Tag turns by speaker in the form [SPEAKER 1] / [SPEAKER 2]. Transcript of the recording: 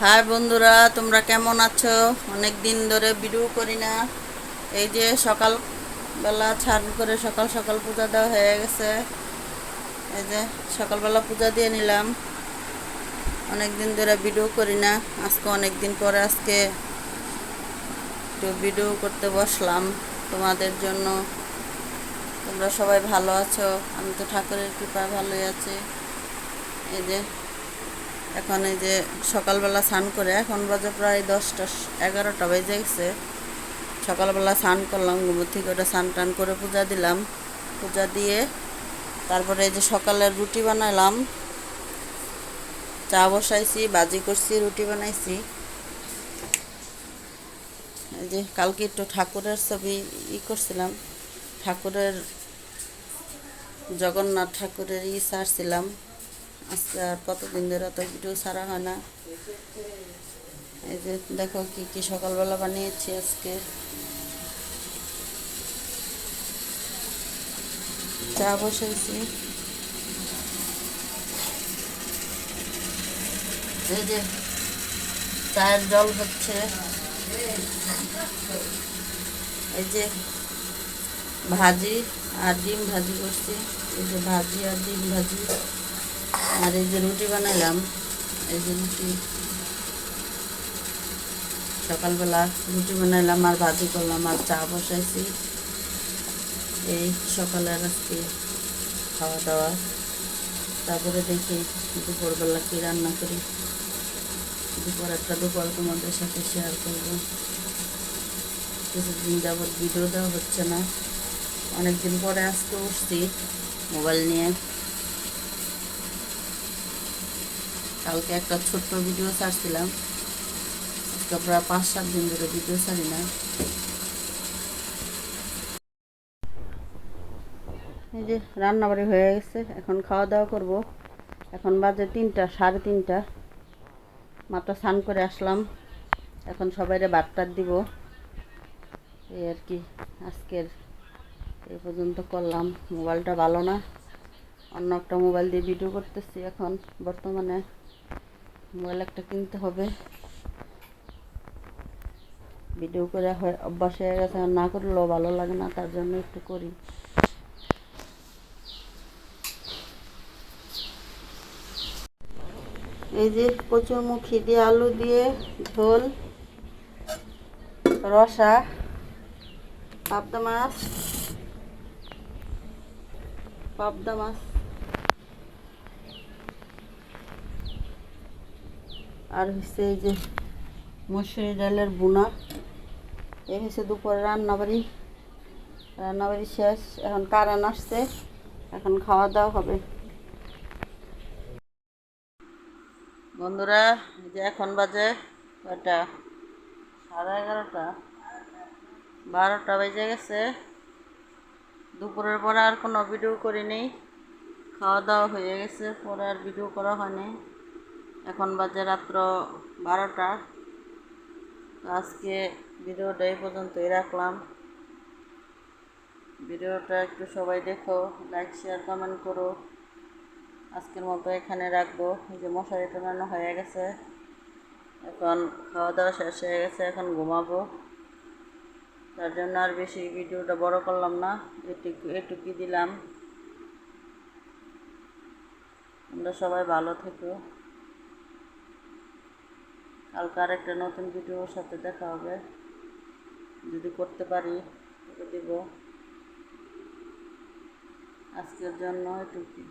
[SPEAKER 1] High বন্ধুরা, তোমরা কেমন আছো? অনেক দিন ধরে ভিডিও করি না। এই যে সকালবেলা ছান করে সকাল সকাল পূজা দেওয়া হয়ে গেছে। এই যে সকালবেলা পূজা দিয়ে নিলাম। অনেক দিন ধরে ভিডিও করি না, আজকে অনেক দিন পরে আজকে একটু ভিডিও করতে বসলাম তোমাদের জন্য। তোমরা সবাই ভালো আছো? আমি তো ঠাকুরের কৃপায় ভালোই আছি। এই যে এখন এই যে সকালবেলা স্নান করে এখন বাজে প্রায় 10টা 11টা বেজে গেছে। সকালবেলা স্নান করলাম, ঘুম থেকে ওটা স্নান টান করে পূজা দিলাম। পূজা দিয়ে তারপরে এই যে সকালের রুটি বানালাম, চা বসাইছি, ভাজি করছি, রুটি বানাইছি। এই যে কালকে একটু ঠাকুরের ছবি করছিলাম, ঠাকুরের জগন্নাথ ঠাকুরের ছাড়ছিলাম। আজকে আর কতদিন ধরে তো ভিডিও ছাড়া হয় না। এই যে দেখো কি কি সকালবেলা বানিয়েছি আজকে। চা বসাইছি, এই যে চায়ের জল হচ্ছে। এই যে ভাজি আর ডিম ভাজি করছি, এই যে ভাজি আর ডিম ভাজি। আর এই যে রুটি বানাইলাম, এই যে রুটি সকালবেলা রুটি বানাইলাম আর ভাজি করলাম আর চা বসাইছি। এই সকালের আজকে খাওয়া দাওয়া। তারপরে দেখি দুপুরবেলা কি রান্না করি। দুপুর তোমাদের সাথে শেয়ার করব। কিছুদিন যাবৎ ভিডিও দেওয়া হচ্ছে না, অনেকদিন পরে আজকে উঠছি মোবাইল নিয়ে। কালকে একটা ছোট্ট ভিডিও ছাড়ছিলাম, আজকে প্রায় 5-7 দিন ধরে ভিডিও ছাড়ি না। এই যে রান্নাবাড়ি হয়ে গেছে, এখন খাওয়া দাওয়া করব। এখন বাজে 3টা 3:30। মাত্র স্নান করে আসলাম, এখন সবাইরে ভাত দিব। এই আর কি, আজকের এই পর্যন্ত করলাম। মোবাইলটা ভালো না, অন্য একটা মোবাইল দিয়ে ভিডিও করতেছি। এখন বর্তমানে মোবাইল একটা কিনতে হবে। ভিডিও করে অভ্যাস হয়ে গেছে, না করলেও ভালো লাগে না, তার জন্য একটু করি। এই যে কচুরমুখী দিয়ে আলু দিয়ে ঝোল, রসা, পাবদা মাছ, পাবদা মাছ আর হচ্ছে এই যে মসুরি ডালের বুনা। এই হচ্ছে দুপুরে রান্নাবাড়ি শেষ। এখন কারেন্ট আসছে, এখন খাওয়া দাওয়া হবে। বন্ধুরা, এই যে এখন বাজে কয়টা, 11:30, 12টা বেজে গেছে। দুপুরের পরে আর কোনো ভিডিও করিনি, খাওয়া দাওয়া হয়ে গেছে, পরে আর ভিডিও করা হয়নি। এখন বাজে রাত্র 12টা। আজকে ভিডিওটা এই পর্যন্তই রাখলাম। ভিডিওটা একটু সবাই দেখো, লাইক শেয়ার কমেন্ট করো। আজকের মতো এখানে রাখবো। এই যে মশারি টানানো হয়ে গেছে, এখন খাওয়া দাওয়া শেষ হয়ে গেছে, এখন ঘুমাবো। তার জন্য আর বেশি ভিডিওটা বড় করলাম না, এটুকুই দিলাম। তোমরা সবাই ভালো থেকো। কালকে আরেকটা নতুন ভিডিওর সাথে দেখা হবে, যদি করতে পারি তবে দিব। আজকের জন্য এটুকুই।